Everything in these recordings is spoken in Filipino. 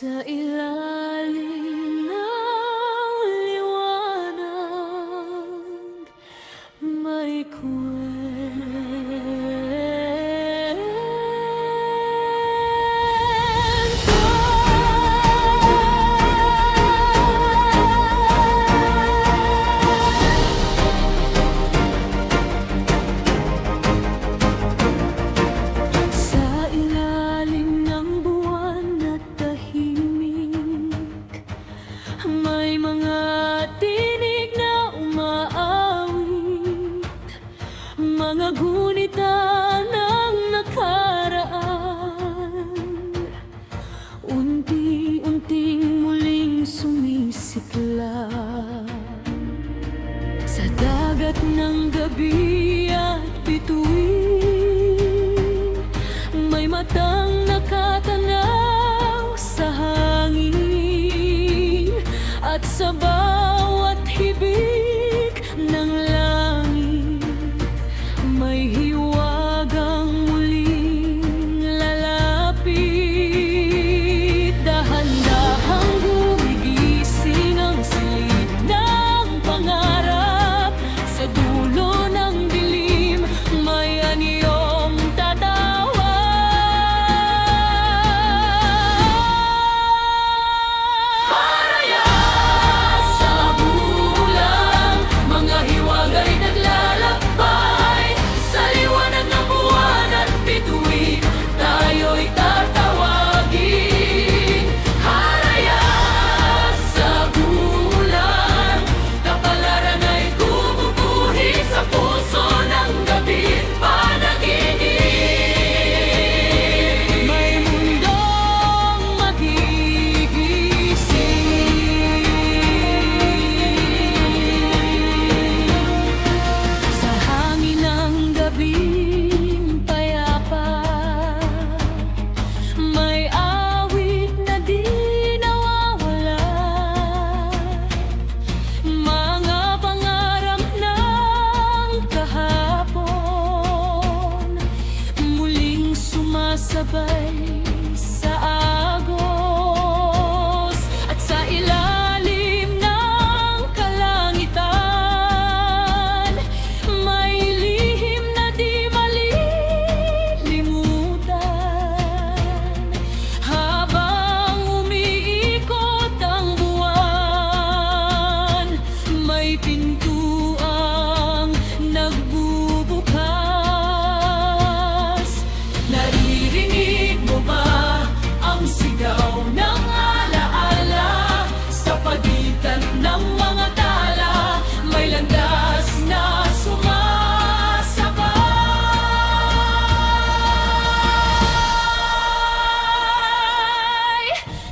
Sa ilalim ng liwanag may sa ilalim ng buwan at tahimik, may mga tinig na umaawit, mga gunita ng nakaraan, unti-unting muling sumisikla sa dagat ng gabi at bituin. May matang nakatanaw sa hangin at sa bawat hibig ng langit may hiwagang muling lalapit. Dahan-dahang gumigising ang silid ng pangarap. Sa dulo ng dilim may anyong tatawa. Parehas sa bulang, mga hiwagay naglalakbay. Sa liwanag ng buwan at bituin, tayo'y tatawagin. Parehas sa bulang, kapalaran ay gumuguhit sa puso ng gabi. Panaginip, may mundong magigising. Sa hangin ng gabing payapa, may awit na di nawawala. Mga pangarap ng kahapon muling sumasabay sa agos. At sa ilalim ng kalangitan may lihim na di malilimutan. Habang umiikot ang buwan, may pintuang nagbubukas. Naririnig mo ba ang sigaw ng alaala? Sa pagitan ng mga tala may landas na sumasabay.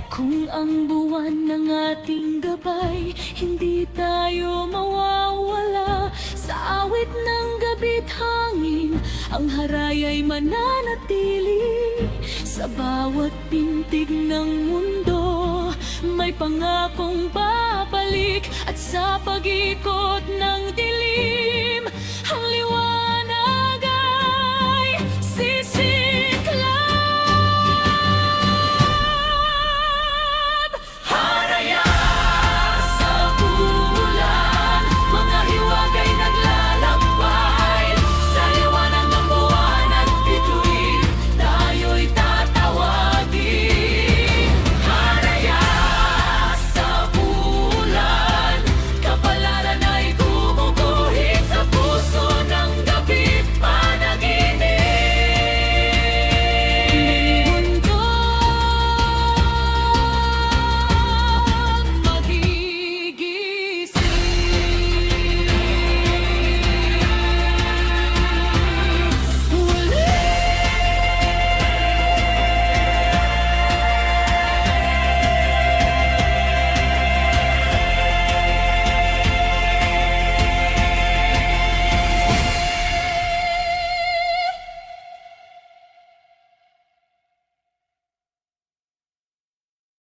Kung ang buwan ng ating gabay, hindi tayo mawawala. Sa awit ng gabi't hangin, ang haray ay mananatili. Sa bawat pintig ng mundo may pangakong babalik. At sa pag-ikot ng